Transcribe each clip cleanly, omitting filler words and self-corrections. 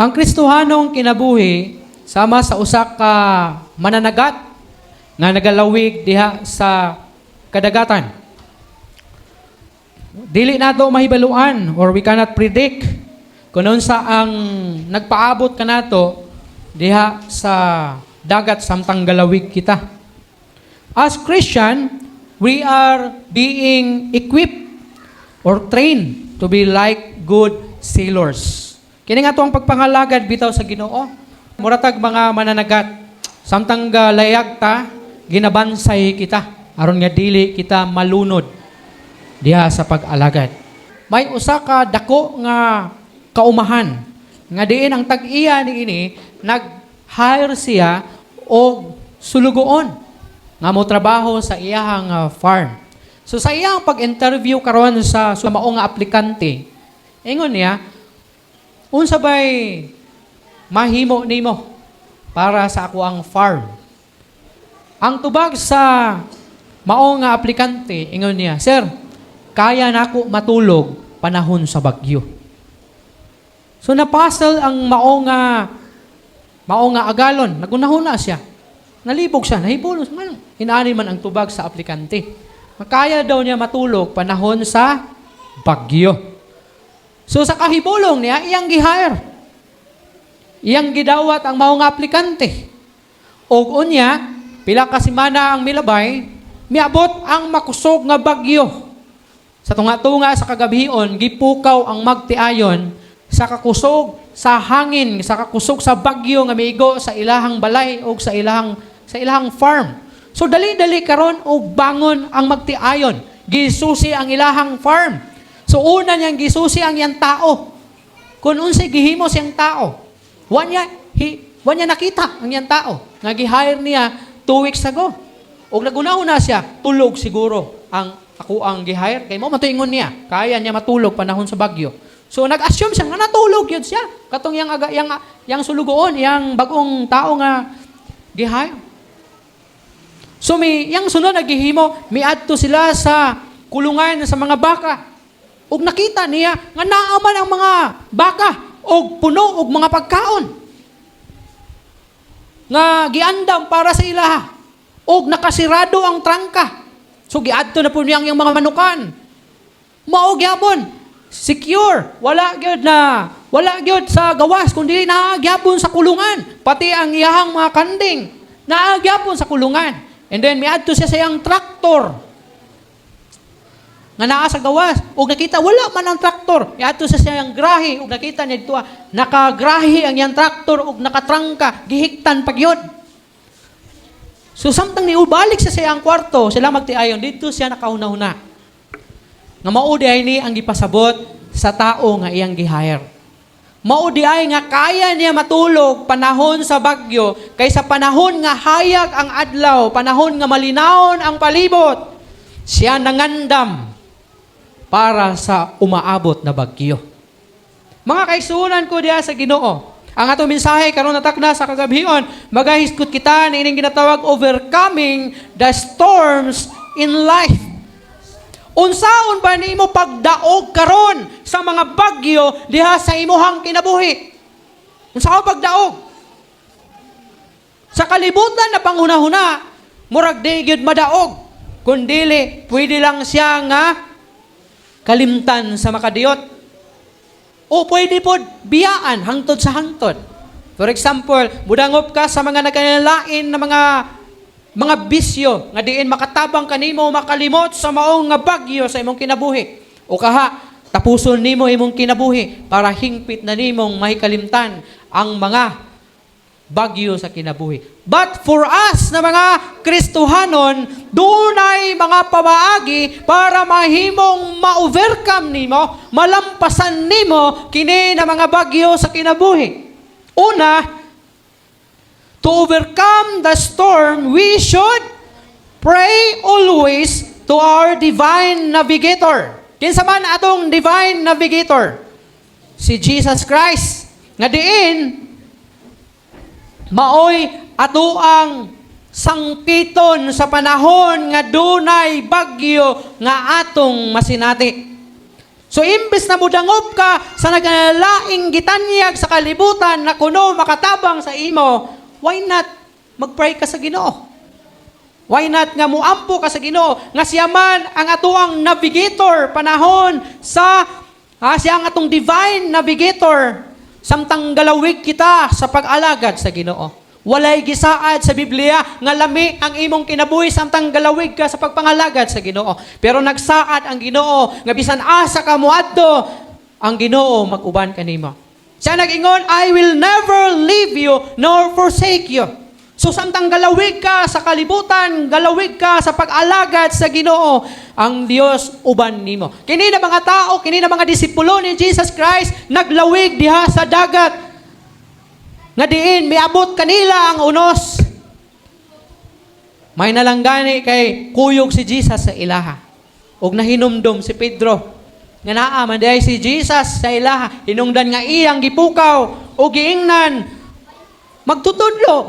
Ang Kristohanong kinabuhi sama sa usa ka mananagat nga nagalawig diha sa kadagatan. Dili nato mahibaluan or we cannot predict kung unsa ang nagpaabot kanato diha sa dagat samtang galawig kita. As Christian, we are being equipped or trained to be like good sailors. Kini nga ang pagpangalagad bitaw sa Ginoo. Muratag mga mananagat, samtang layag ta, ginabansay kita aron nga dili kita malunod diha sa pag-alagad. May usa ka dako nga kaumahan nga diin ang tag-iya niini nag-hire siya og sulugoon nga mo trabaho sa iyahang farm. So sa iyang pag-interview karon sa mao nga aplikante, ingon niya, unsa bay mahimo nimo para sa ako ang farm? Ang tubag sa mao nga aplikante, ingon niya, sir, kaya nako matulog panahon sa bagyo. So napasal ang mao nga agalon, nagunahuna siya. Nalibog siya, nahibulos man. Inaani man ang tubag sa aplikante. Makaya daw niya matulog panahon sa bagyo. So sa kahibulong niya, iyang gi-hire. Iyang gidawat ang mao nga aplikante. Og unya, pila ka semana ang milabay, miabot ang makusog nga bagyo. Sa tunga-tunga sa kagabihon, gipukaw ang magtiayon sa kakusog sa hangin, sa kakusog sa bagyo nga miigo sa ilahang balay o sa ilahang farm. So dali-dali karon og bangon ang magtiayon. Gisusi ang ilahang farm. So una niyang gisusi ang iyang tao. Kung unsay gihimo siyang tao, wa niya nakita ang iyang tao. Nga gi-hire niya 2 weeks ago. Og nagunahuna siya, tulog siguro ang ako ang gi-hire kay mo matuingon niya. Kaya niya matulog panahon sa bagyo. So nag-assume siya nga natulog yun siya. Katong yang sulugoon, yang bagong tao nga gi-hire. So yang sunod naghihimo, miadto sila sa kulungan sa mga baka. Ug nakita niya nga naaman ang mga baka og puno og mga pagkaon. Nga giandam para sa ilaha. Og nakasirado ang trangka. So giadto na po niyang yung mga manukan. Mao gyapon, secure. Wala gyud sa gawas kundi naagyapon sa kulungan. Pati ang iyahang mga kanding naagyapon sa kulungan. And then miadto siya sa iyang traktor nga naa sa gawas. Ug nakita wala man ang traktor. Miadto siya sa iyang grahe ug nakita niya dito nakagrahe ang iyang traktor ug nakatrangka, gihiktan pagyod. So samtang niubalik siya sa iyang kwarto, sila magtiayon dito siya nakauna-una. Nga mao di ay ni ang gipasabot sa tao nga iyang gi-hire. Mao di ay nga kaya niya matulog panahon sa bagyo kaysa panahon nga hayag ang adlaw, panahon nga malinawon ang palibot. Siya nangandam para sa umaabot na bagyo. Mga kaigsuonan ko diha sa Ginoo, ang atong mensahe karon natakna sa kagabihon, magahiskot kita niining ginatawag overcoming the storms in life. Unsaon ba nimo pagdaog karon sa mga bagyo diha sa imuhang kinabuhi? Unsaon pagdaog? Sa kalibutan na panghunahuna, murag di gyud madaog, kundili pwede lang siya nga kalimtan sa makadiyot. O pwede po biyaan hangtod sa hangtod. For example, mudangop ka sa mga nagkanalain na mga bisyo nga diin makatabang kanimo makalimot sa maong nga bagyo sa imong kinabuhi. O kaha, tapuson nimo imong kinabuhi para hingpit na nimong mahikalimtan ang mga bagyo sa kinabuhi. But for us na mga Kristohanon, dunay mga pabaagi para mahimong ma-overcome nimo, malampasan nimo kini na mga bagyo sa kinabuhi. Una, to overcome the storm, we should pray always to our divine navigator. Kinsa man atong divine navigator? Si Jesus Christ. Nga diin, maoy ato ang sangpiton sa panahon nga dunay bagyo nga atong masinati. So imbes na mudangop ka sa nagnalaing gitanyag sa kalibutan na kuno makatabang sa imo, why not mag-pray ka sa Ginoo? Why not nga muampo ka sa Ginoo nga siya man ang atuang navigator panahon sa siya ang atong divine navigator samtang galawig kita sa pag-alagad sa Ginoo. Walay gisaad sa Biblia nga lami ang imong kinabuhi samtang galawig ka sa pagpangalagad sa Ginoo. Pero nagsaad ang Ginoo nga bisan asa ka moadto, ang Ginoo mag-uban kanimo. Siya nag-ingon, I will never leave you nor forsake you. So samtang galawig ka sa kalibutan, galawig ka sa pag-alagad sa Ginoo, ang Dios uban nimo. Kini na mga tao, kini na mga disipulo ni Jesus Christ naglawig diha sa dagat. Nga diin miabot kanila ang unos. May nalanggani kay kuyog si Jesus sa ilaha. Ug nahinumdom si Pedro. Nga naa man diay si Jesus sa ilaha, hinungdan nga iyang gipukaw o giingnan magtutudlo.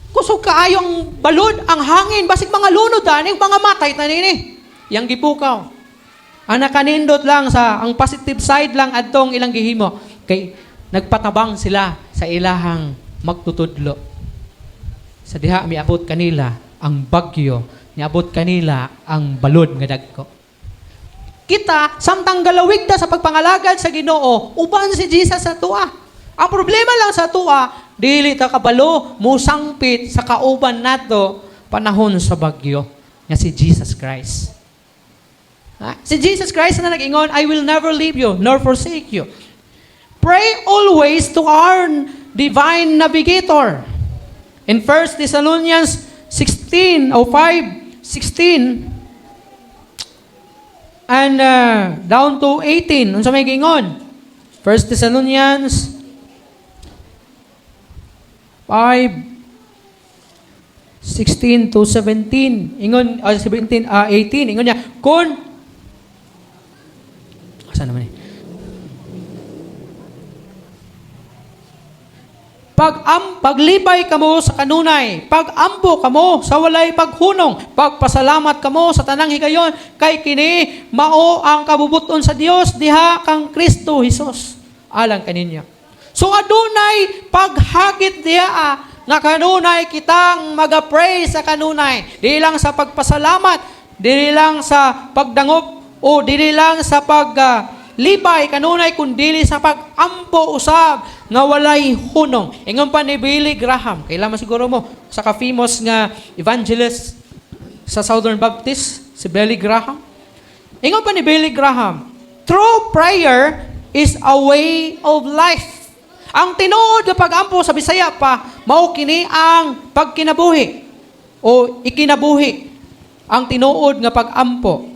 Kusog kaayong balod ang hangin, basig mga lunod aning mga matay tanini. Yang gipukaw. Ang nakanindot lang ang positive side lang adtong ilang gihimo kay nagpatabang sila sa ilahang magtutudlo. Sa diha miabot kanila ang bagyo, miabot kanila ang balod nga dagko. Kita samtang galawig ta sa pagpangalagad sa Ginoo, uban si Jesus sa tuwa. Ang problema lang sa tuwa, dili ta kabalo musangpit sa kauban nato panahon sa bagyo nga si Jesus Christ. Si Jesus Christ na nag-ingon, I will never leave you nor forsake you. Pray always to our divine navigator. In 1 Thessalonians 16 o 5:16 and down to 18, unsa may gingon? 1 Thessalonians 5:16 to 17. Ingon 18 ingon niya, kun asa naman paglibay kamo sa kanunay, pagampo kamo sa walay paghunong, pagpasalamat kamo sa tanang higayon, kay kini mao ang kabubuton sa Dios diha kang Kristo Hesus alang kaninya. So adunay paghagit diha nga kanunay kitang maga-pray sa kanunay. Dili lang sa pagpasalamat, dili lang sa pagdangop o dili lang sa paglibay kanunay kundi sa pagampo usab nga walay hunong. Ingon pa ni Billy Graham, kailan siguro mo sa ka-famous nga evangelist sa Southern Baptist, si Billy Graham. Ingon pa ni Billy Graham, true prayer is a way of life. Ang tinuod nga pagampo sa Bisaya pa, mao kini ang pagkinabuhi o ikinabuhi. Ang tinuod nga pagampo.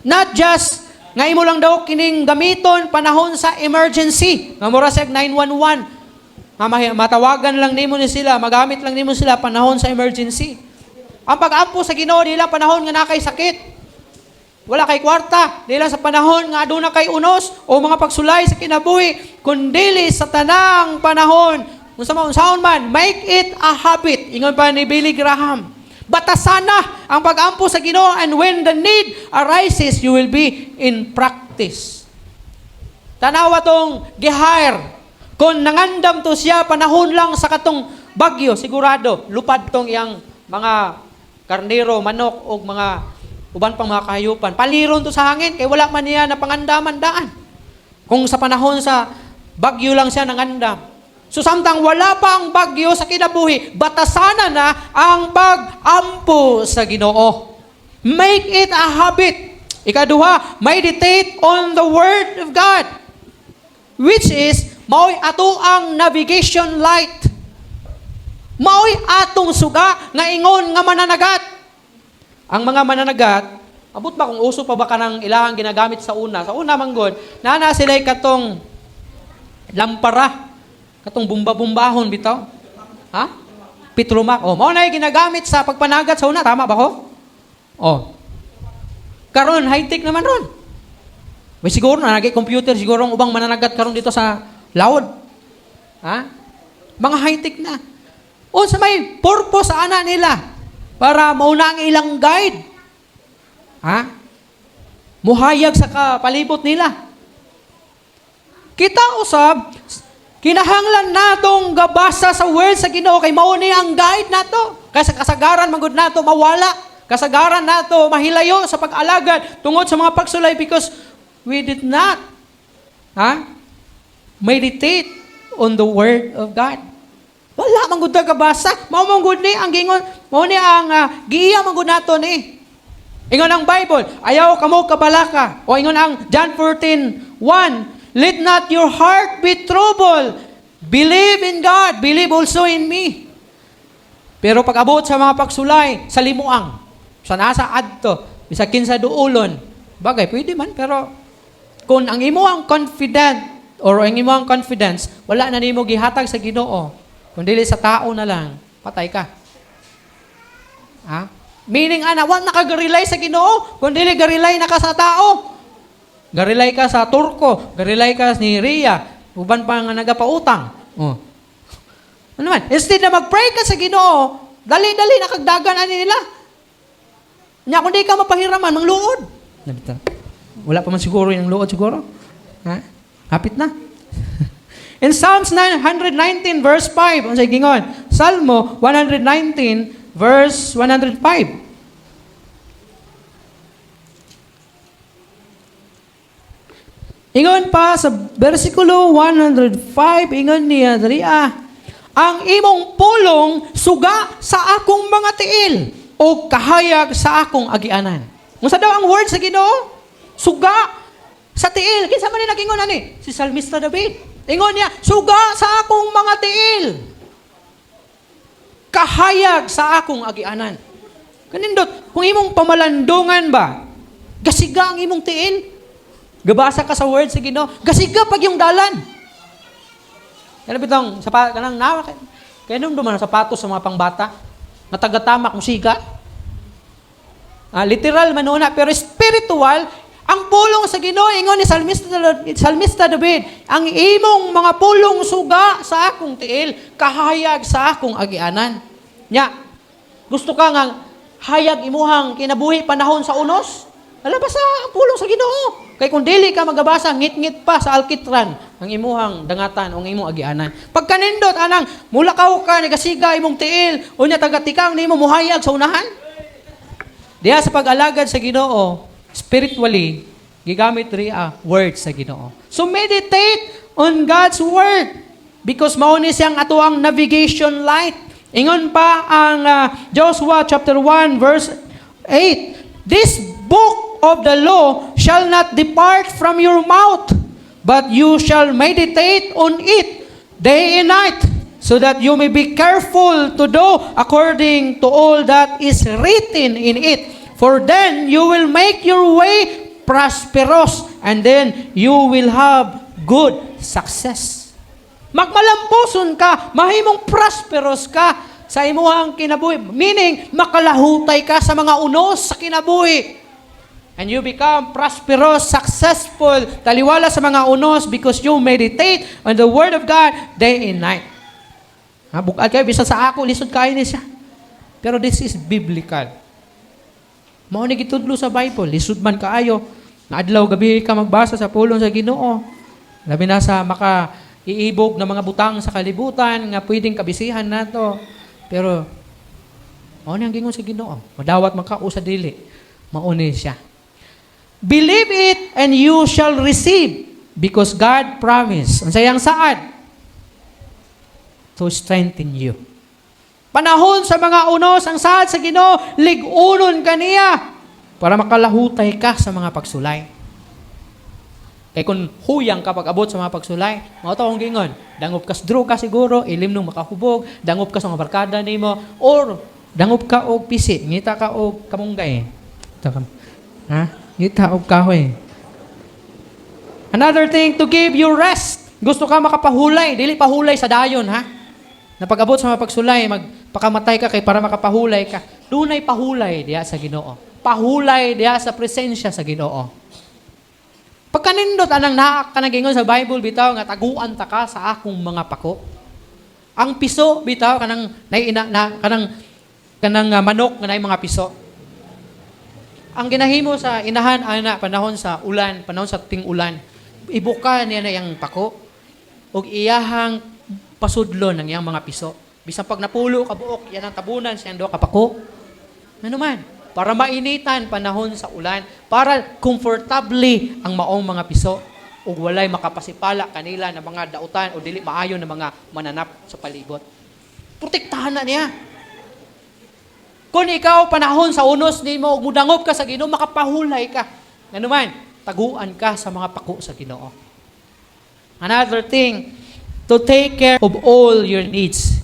Not just nga imo lang daw kining gamiton panahon sa emergency. Nga mura sa 911. Nga matawagan lang nimo ni sila, magamit lang nimo sila panahon sa emergency. Ang pagampo sa Ginoo di lang panahon nga nakay sakit. Wala kay kwarta, di lang sa panahon nga aduna kay unos o mga pagsulay sa kinabuhi, kundi sa tanang panahon. Unsaon man, make it a habit. Ingon pa ni Billy Graham. Batasana ang pagampo sa Ginoo, and when the need arises, you will be in practice. Tanawa tong gihire. Kung nangandam to siya panahon lang sa katong bagyo, sigurado lupad tong iyang mga karnero, manok o mga uban pang mga kahayupan. Paliron to sa hangin, kay wala man niya na pangandaman daan. Kung sa panahon sa bagyo lang siya nangandam. So samtang wala pa ang bagyo sa kinabuhi, batasana na ang pag-ampo sa Ginoo. Make it a habit. Ikaduha, meditate on the Word of God, which is mao'y ato ang navigation light. Mao'y atong suga nga ingon nga mananagat. Ang mga mananagat, abot ba kung uso pa ba ka ng ilahang ginagamit sa una? Sa una manggod, nana sila katong lampara, katong bumba-bumbahon bitaw. Ha? Pitrumak. Oh, mao na ginagamit sa pagpanagat sa una, tama ba ko? Oh. Karon high-tech naman ron. May siguro na nagay-computer, siguro ang ubang mananagat karon dito sa laod. Ha? Mga high-tech na. O sa may purpose sa ana nila para mauna ang ilang guide. Ha? muhayag sa kapalibot nila. Kita usab, kinahanglan natong gabasa sa word sa Ginoo kay mao ni ang guide nato. Kaya sa kasagaran magud nato mawala, kasagaran nato mahilayo sa pag-alagad tungod sa mga pagsulay because we did not meditate on the word of God. Wala man gud ka basa, mao man gud ni ang gingon, mao ni ang giiya man gud nato ni. Ingon ang Bible, ayaw kamo kabalaka. O ingon ang John 14:1, let not your heart be troubled. Believe in God, believe also in me. Pero pag abot sa mga pagsulay, sa limuang, sa nasa adto, bisa kinsa duulon, bagay pwede man, pero kung ang imo ang confident or ang imo ang confidence, wala na nimo gihatag sa Ginoo, kung dili sa tao na lang, patay ka. Meaning, wala na ka-rely sa Ginoo, kung dili garilay na ka sa tao. Garilay ka sa Turko, garilay ka ni Ria, uban pa nga nagapautang. Ano man? Instead na mag-pray ka sa Ginoo, dali-dali na kagdagan ani nila. Nya kung di ka mapahiraman, mangluod. Wala pa man siguro yung luod siguro. Hapit na. In Psalms 119 verse 5, ang gingon, Salmo 119 verse 105. Ingon pa sa versikulo 105, ingon niya, ang imong pulong suga sa akong mga tiil o kahayag sa akong agianan. Unsa daw ang word sa Ginoo? Suga sa tiil. Kinsa man ni nagingon ani? Si Salmista David. Ingon niya, suga sa akong mga tiil. Kahayag sa akong agianan. Kanindot, kung imong pamalandungan ba, gasiga ang imong tiil. Gabasa ka sa word sa Ginoo, gasiga pag yung dalan. Kaya bitong kanang nawa kaya nung duman sapatos sa mga pangbata, natagatamak mo siga. Literal manuna pero spiritual, ang pulong sa Ginoo ingon ni Salmista David, ang imong mga pulong suga sa akong tiil, kahayag sa akong agianan. Nya, gusto ka nga hayag imuhang kinabuhi panahon sa unos? Alabas sa pulong sa Ginoo. Kay kung dili ka magabasa, ngit-ngit pa sa alkitran ang imuhang dangatan o ang imong agianan. Pagkanindot, anang, mulakaw ka, nagasiga imong tiil, o niya tagatikang ni mo muhayag sa unahan. Diya sa pag-alagad sa Ginoo, spiritually, gigamit rin word sa Ginoo. So meditate on God's word because mauni siyang ato ang navigation light. Ingon pa ang Joshua chapter 1 verse 8, this book of the law shall not depart from your mouth, but you shall meditate on it day and night, so that you may be careful to do according to all that is written in it. For then you will make your way prosperous, and then you will have good success. Magmalampuson ka, mahimong prosperous ka sa imuhang kinabuhi. Meaning, makalahutay ka sa mga unos sa kinabuhi. And you become prosperous, successful, taliwala sa mga unos because you meditate on the Word of God day and night. Bukad kayo, bisa sa ako, lisod kayo ni siya. Pero this is biblical. Mao ni gitudlo sa Bible, lisod man kaayo, na adlaw gabi ka magbasa sa pulong sa Ginoo. Labi na sa maka-iibog na mga butang sa kalibutan nga pwedeng kabisihan nato. Pero mao ni ang gingon sa Ginoo, madawat makao sa dili. Mao ni siya. Believe it and you shall receive because God promised. Ang sayang saad to strengthen you. Panahon sa mga unos, ang saad sa Ginoo, lig-unon kaniya para makalahutay ka sa mga pagsulay. Kaya kung huyang ka pag-abot sa mga pagsulay, mga ito akong gingon, dangop ka sa droga siguro, ilim nung makahubog, dangop ka sa mga barkada nimo, or dangop ka og pisi, ngita ka og kamunggay. Ngita og kahoy. Another thing, to give you rest. Gusto ka makapahulay, dili pahulay sa dayon, ha? Na pag-abot sa mga pagsulay, magpakamatay ka kay para makapahulay ka. Dunay pahulay diya sa Ginoo. Pahulay diya sa presensya sa Ginoo. Pagkanindot anang naa ka nagingon sa Bible bitaw nga taguan ta ka sa akong mga pako. Ang piso bitaw kanang kanang manok nga nay mga piso. ang ginahimo sa inahan ana panahon sa ulan, panahon sa ting-ulan, ibuka niya na yang pako ug iyahang pasudlon ng iyang mga piso. Bisan pag napulo ka buok, yan ang tabunan siyang duha ka pako. Ano man, para mainitan panahon sa ulan, para comfortably ang maong mga piso ug walay makapasipala kanila na mga dautan o dili maayo na mga mananap sa palibot. Protektahan na niya. Kung ikaw panahon sa unos nimo ug mudangop ka sa Ginoo, makapahulay ka. Ngano man, taguan ka sa mga pako sa Ginoo. Another thing, to take care of all your needs.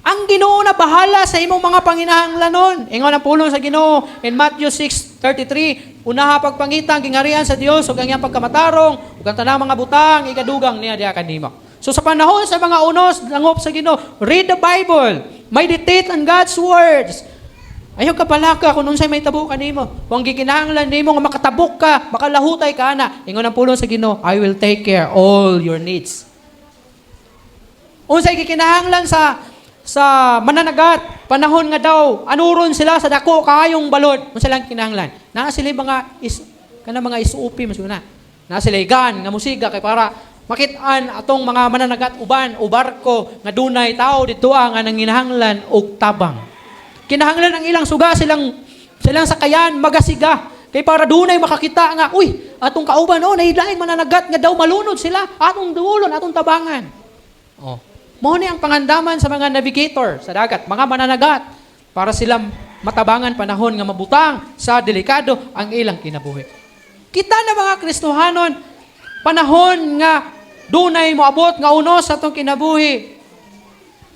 Ang Ginoo na bahala sa imong mga panginahanglanon. Ingon ang pulong sa Ginoo in Matthew 6:33, unaha pagpangita ang gingarihan sa Dios ug ang iyang pagkamatarong ug ang tanang mga butang ikadugang niya diha kanimo. So sa panahon sa mga unos langop sa Ginoo, read the Bible, meditate on God's words. Ayaw ka palaka kung unsay may tabo kanimo. Kung gikinahanglan nimo nga makatabok ka, makalahutay ka na. Ingon ang pulong sa Ginoo, I will take care all your needs. Unsay gikinahanglan sa mananagat, panahon nga daw, anuron sila sa dako kaayong balod. Kung silang kinahanglan. Naa sila mga isuupi, masuna. Naa sila igan, nga musiga, kay para makitaan atong mga mananagat uban o barko nga dunay tao dito nga nanginahanglan og tabang. Kinahanglan ang ilang suga, silang sakayan, magasiga. Kay para dunay makakita nga, uy, atong kauban, nahilain mananagat nga daw malunod sila, atong duulon, atong tabangan. Mo ni ang pangandaman sa mga navigator sa dagat, mga mananagat, para sila matabangan panahon nga mabutang sa delikado ang ilang kinabuhi. Kita na mga Kristohanon, panahon nga dunay moabot nga unos sa atong kinabuhi,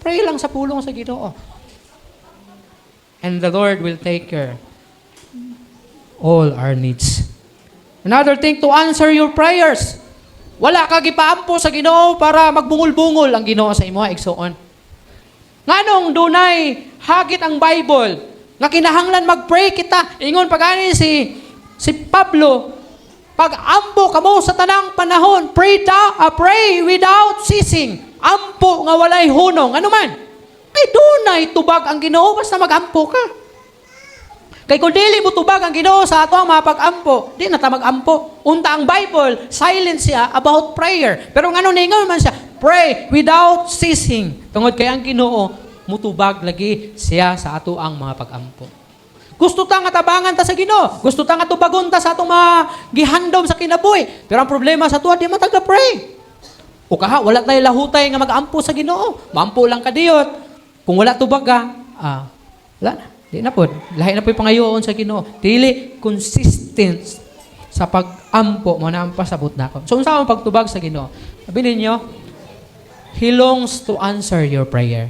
pray lang sa pulong sa Ginoo. And the Lord will take care all our needs. Another thing, to answer your prayers. Wala ka gipaampo sa Ginoo para magbungol-bungol ang Ginoo sa imo igsoon. Nganong dunay hagit ang Bible nga kinahanglan mag-pray kita. Ingon pagani si Pablo, pag-ampo kamo sa tanang panahon, pray without ceasing. Ampo nga walay hunong. Ano man? Ay dunay tubag ang Ginoo basta mag-ampo ka. Kay kung dili mo tubag ang Ginoo sa ato ang mapag-ampo, di na ta mag-ampo. Unta ang Bible, silent siya about prayer. Pero ngano ningon man siya, pray without ceasing. Tungod kay ang Ginoo, mutubag lagi siya sa ato ang mga pag-ampo. Gusto ta nga tabangan ta sa Ginoo. Gusto ta nga tubagon ta sa atong mga gihandom sa kinabuhi. Pero ang problema sa tuwa, di man taga-pray. O kaha, wala tayo lahutay nga mag-ampo sa Ginoo. Maampo lang ka diyot. Kung wala tubag ka, wala na. Di na po. Lahi na po yung pangayoon sa Ginoo. Dili consistent sa pag-ampo mo na ang pasabot na ako. So, unsa ang pagtubag sa Ginoo? Sabi ninyo, He longs to answer your prayer.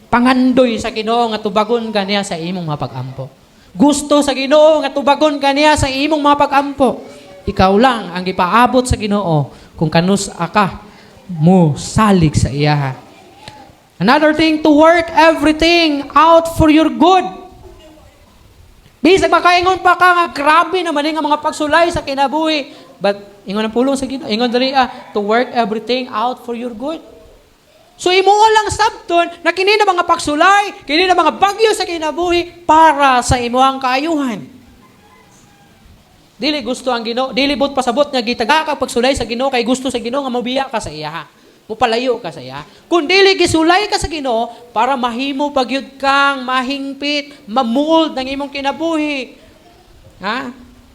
Pangandoy sa Ginoo nga tubagon ka niya sa imong mga pag-ampo. Gusto sa Ginoo nga tubagon ka niya sa imong mga pag-ampo. Ikaw lang ang ipaabot sa Ginoo kung kanus ka mo salig sa iya. Another thing, to work everything out for your good. Bisag makaingon pa ka nga, grabe naman nga mga pagsulay sa kinabuhi. But, ingon ang pulong sa Ginoo, ingon dali to work everything out for your good. So, imuha lang sabton na kini na mga pagsulay, kini na mga bagyo sa kinabuhi para sa imuhang kaayuhan. Dili gusto ang Ginoo, dili bot pasabot nga gitaga ka pagsulay sa Ginoo kay gusto sa Ginoo nga mabiya ka sa iya. Mupalayo ka sa iya. Kung dili gisulay ka sa Ginoo para mahimo pagyud kang mahingpit, mamold ng imong kinabuhi.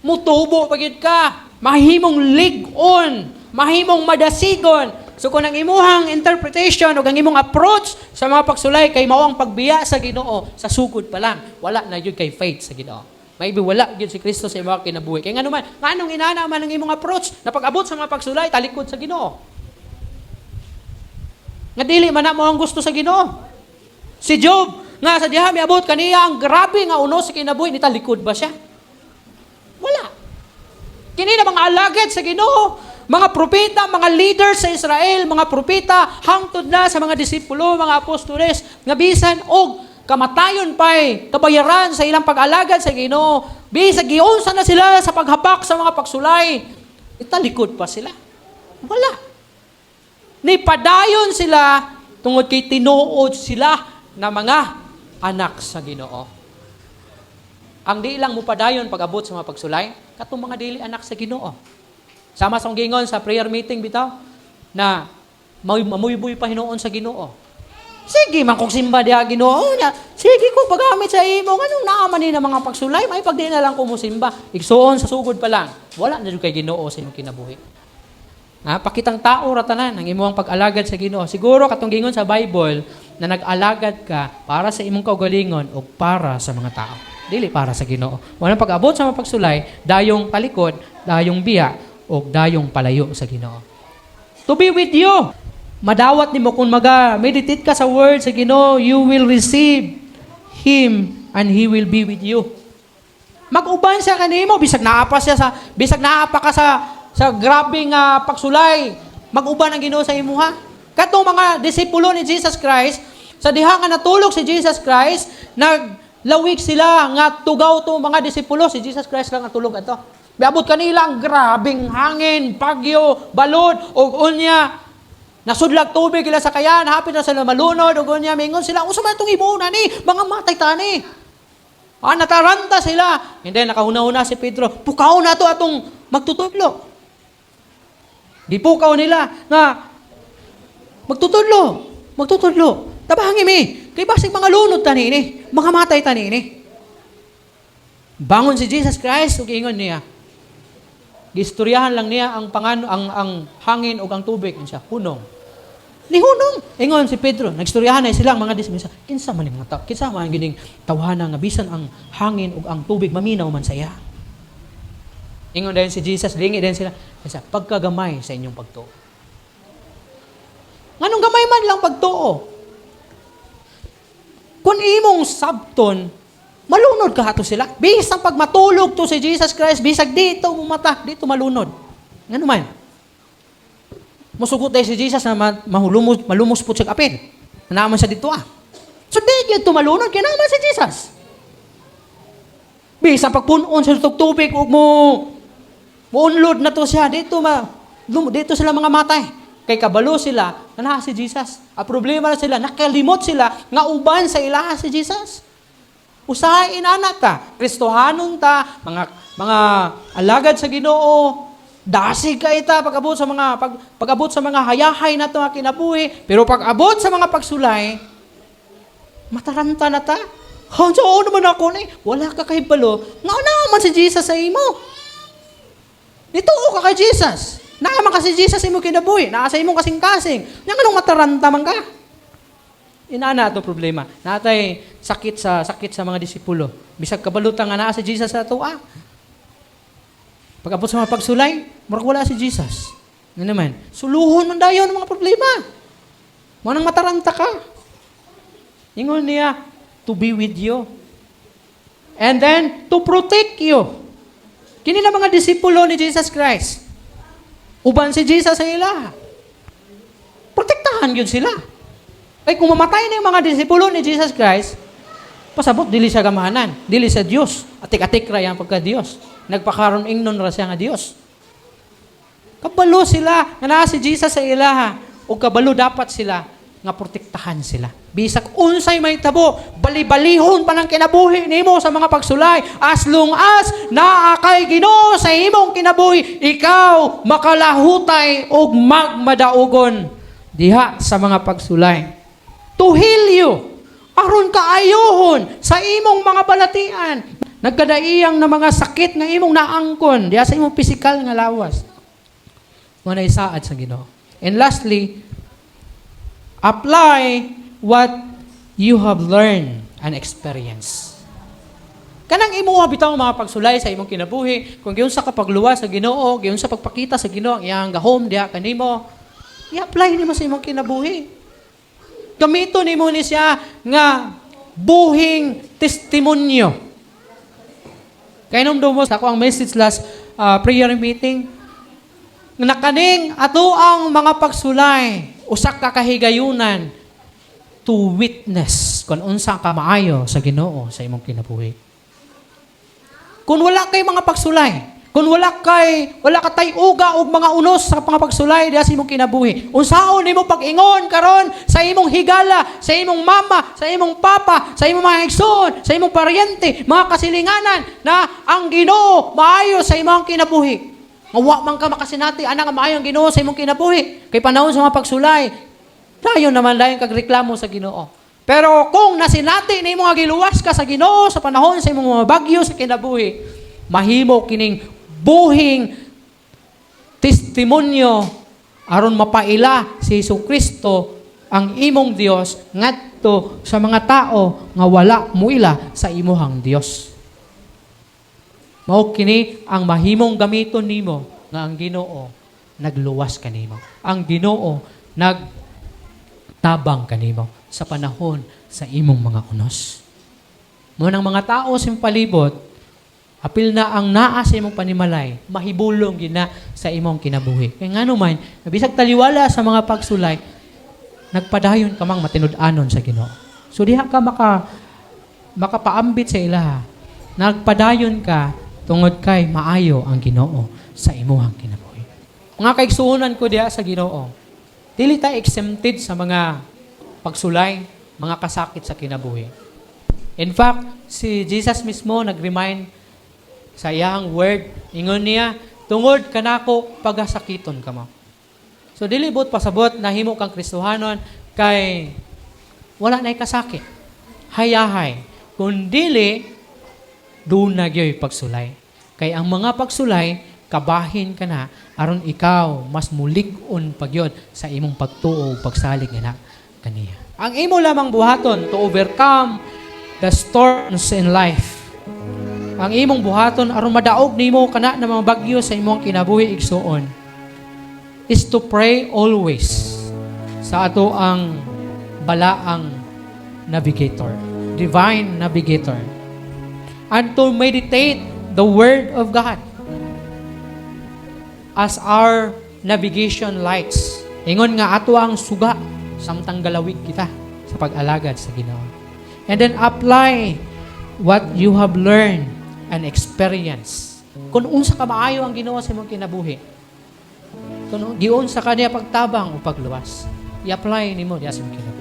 Mutubo pagyud ka, mahimong lig-on, mahimong madasigon. So kung ang imuhang interpretation o ang imong approach sa mga pagsulay kay mao ang pagbiya sa Ginoo, sa sugod pa lang, wala na yun kay faith sa Ginoo. Maybe wala yun si Kristo sa imong kinabuhi. Kaya nga naman, anong inana man ang imong approach na pag-abot sa mga pagsulay, talikod sa Ginoo. Nga dili man mo ang gusto sa Ginoo. Si Job, nga sa diha miabot kaniya ang grabe nga unos sa kinabuhi, ni talikod ba siya? Wala. Kini na mga alagad sa Ginoo, mga propeta, mga leaders sa Israel, mga propeta, hangtod na sa mga disipulo, mga apostoles, nga bisan og kamatayon pa'y kabayaran sa ilang pag-alagad sa Ginoo. Bisag giunsa na sila sa paghapak sa mga pagsulay. Italikod pa sila. Wala. Nipadayon sila tungod kay tinuod sila na mga anak sa Ginoo. ang di lang mo padayon pag-abot sa mga pagsulay, katong mga dili anak sa Ginoo. Sama sa gingon sa prayer meeting bitaw, na mamuyboy pa hinuon sa Ginoo. Sige, man kung simba diha Ginoo niya. Sige ko pagamit sa imo, anong naaman ni na mga pagsulay, may pagdi na lang ko mo simba. Igsuon sa sugod pa lang. Wala na jud kay Ginoo sa imong kinabuhi. Pakitang tao ratanan ang imong pag-alagad sa Ginoo. Siguro katong gingon sa Bible na nag-alagad ka para sa imong kaugalingon o para sa mga tao. Dili para sa Ginoo. Walang pag-abot sa mga pagsulay, dayong talikod, dayong biya, o dayong palayo sa Ginoo. To be with you. Madawat nimo kung meditate ka sa word sa Ginoo, you will receive Him and He will be with you. Mag-uban siya kanimo, bisag naapa ka sa grabing pagsulay, mag-uban ang Ginoo sa imuha. Katong mga disipulo ni Jesus Christ, sa diha nga natulog si Jesus Christ, naglawig sila nga tugaw to mga disipulo, si Jesus Christ lang natulog ato. Biabot kanila ang grabing hangin, bagyo, balod, o unya, nasudlag tubig ila sa kayan, hapit na sila malunod, o unya, mingon sila, usa man itong ibunan ni, mga matay tani. Nataranta sila. And then, nakahuna-huna si Pedro, pukaw na to atong magtutudlo. Di pukaw nila nga, magtutudlo. Tabangi mi, kay basig mga lunod tani ni, mga matay tani ni. Bangon si Jesus Christ, ug ingon niya, gistoryahan lang niya ang hangin ug ang tubig siya hunong. Ni hunong. Ingon si Pedro, nagstoryahan na silang mga dismisa. Kinsa man ni mga tao? Kinsa man gining tawhana nga bisan ang hangin ug ang tubig maminaw man saya. Ingon din si Jesus, lingi din sila. Kasi pagkagamay sa inyong pagtuo. Nganong gamay man lang pagtuo? Kung imong sabton, malunod ka hato sila. Bisang pag matulog to si Jesus Christ, bisag dito mumata, dito malunod. Ngano man? Musugot tayo si Jesus na malumos po siya apil. Nanaman siya dito So di yun malunod, kaya naman si Jesus. Bisang pagpunon sa tubig, huwag muunlod na to siya, dito sila mga matay. Kay kabalo sila, na si Jesus. Ang problema na sila, nakalimot sila, nga uban sa ilaha si Jesus. Usahay inanak ta, Kristohanon ta, mga alagad sa Ginoo, dasig ka ita pag-abot sa mga hayahay na to nga kinabuhi, pero pag-abot sa mga pagsulay, mataranta na ta. So, naman ako ni, wala ka kay balo, nga naman si Jesus sa imo. Nituo ka kay Jesus. Naman kasi Jesus imo kinabuhi, nasa imo kasing-kasing. Nga anong mataranta man ka? Inana ito problema. Natay sakit sa mga disipulo. Bisag kabalutan nga naa si Jesus sa tuwa. Pag-abot sa mga pagsulay, murag wala si Jesus. Ano naman? Suluhon man dayon ang mga problema. Manang mataranta ka. Ingon niya, to be with you. And then, to protect you. Kini na mga disipulo ni Jesus Christ. Uban si Jesus sa ila. Protektahan yun sila. Ay kung mamatay na yung mga disipulo ni Jesus Christ, pasabot, dili siya gamahanan. Dili siya Diyos. Atik-atik ra yan pagka-Diyos. Nagpakaroon ingnon ra siya nga Diyos. Kabalo sila, nga naa si Jesus sa ilaha. O kabalo dapat sila, nga protektahan sila. Bisag unsay may tabo, bali-balihon pa ng kinabuhi nimo sa mga pagsulay. As long as naa kay Ginoo sa imong kinabuhi, ikaw makalahutay og magmadaugon diha sa mga pagsulay. To heal you, aron kaayohon sa imong mga balatian. Nagkadaiyang na mga sakit nga imong naangkon diha sa imong pisikal nga lawas. Manay saad sa Ginoo. And lastly, apply what you have learned and experienced. Kanang imuha bitaw mga pagsulay sa imong kinabuhi, kung giunsa ka pagluwas sa Ginoo, giunsa pagpakita sa Ginoo ang iyang gahom diha kanimo, i-apply nimo sa imong kinabuhi. Gamito nimo ni siya nga buhing testimonyo. Kaya nung dumos ako ang message last prayer meeting, nakaning ato ang mga pagsulay, usak ka kahigayunan to witness kung unsa ka maayo sa Ginoo sa imong kinabuhi. Kung wala kay mga pagsulay, Kung wala ka tay uga og mga unos sa mga pagsulay diha sa imong kinabuhi. Unsaon nimo pag-ingon karon sa imong higala, sa imong mama, sa imong papa, sa imong mga igsoon, sa imong paryente, mga kasilinganan na ang Ginoo maayo sa imong kinabuhi. Wa man ka makasinati ana nga maayo ang Ginoo sa imong kinabuhi. Kay panahon sa mga pagsulay, dayon naman kag reklamo sa Ginoo. Pero kung nasinati nimo nga giluwas ka sa Ginoo sa panahon sa imong mga bagyo sa kinabuhi, mahimo kining buhing testimonyo aron mapaila si Jesucristo ang imong Dios ngadto sa mga tao nga wala muila sa imuhang Dios. Mao kini ang mahimong gamiton nimo nga ang Ginoo nagluwas kanimo. Ang Ginoo nagtabang kanimo sa panahon sa imong mga unos. Mo nang mga tao sa imong palibot, apil na ang naa sa imong panimalay, mahibulong gina sa imong kinabuhi. Kaya nga naman, bisag taliwala sa mga pagsulay, nagpadayon ka mang matinud-anon sa Ginoo. So diha ka makapaambit sa ilaha. Nagpadayon ka tungod kay maayo ang Ginoo sa imuhang kinabuhi. Mga kaigsuonan ko diha sa Ginoo, dili ta exempted sa mga pagsulay, mga kasakit sa kinabuhi. In fact, si Jesus mismo nag-remind sa iyang word, ingon niya, tungod kanako pagasakiton ka mo. So, dilibot pasabot na himo kang Kristohanon kay wala na'y kasakit. Hayahay. Kung dili, doon na gyoy pagsulay. Kay ang mga pagsulay, kabahin ka na, aron ikaw, mas mulig-on pagyod sa imong pagtuo, pagsalig na kaniya. Ang imo lamang buhaton to overcome the storms in life. Ang imong buhaton aron madaog nimo kana ng mga bagyo sa imong kinabuhi igsuon is to pray always sa ato ang balaang navigator, divine navigator, and to meditate the word of God as our navigation lights. Ingon nga ato ang suga samtang galawig kita sa pag-alagad sa Ginoo. And then apply what you have learned and experience. Kung unsa ka maayo ang Ginoo sa imong kinabuhi, kung giun sa kaniya pagtabang o pagluwas, i-apply nimo diha sa imong kinabuhi.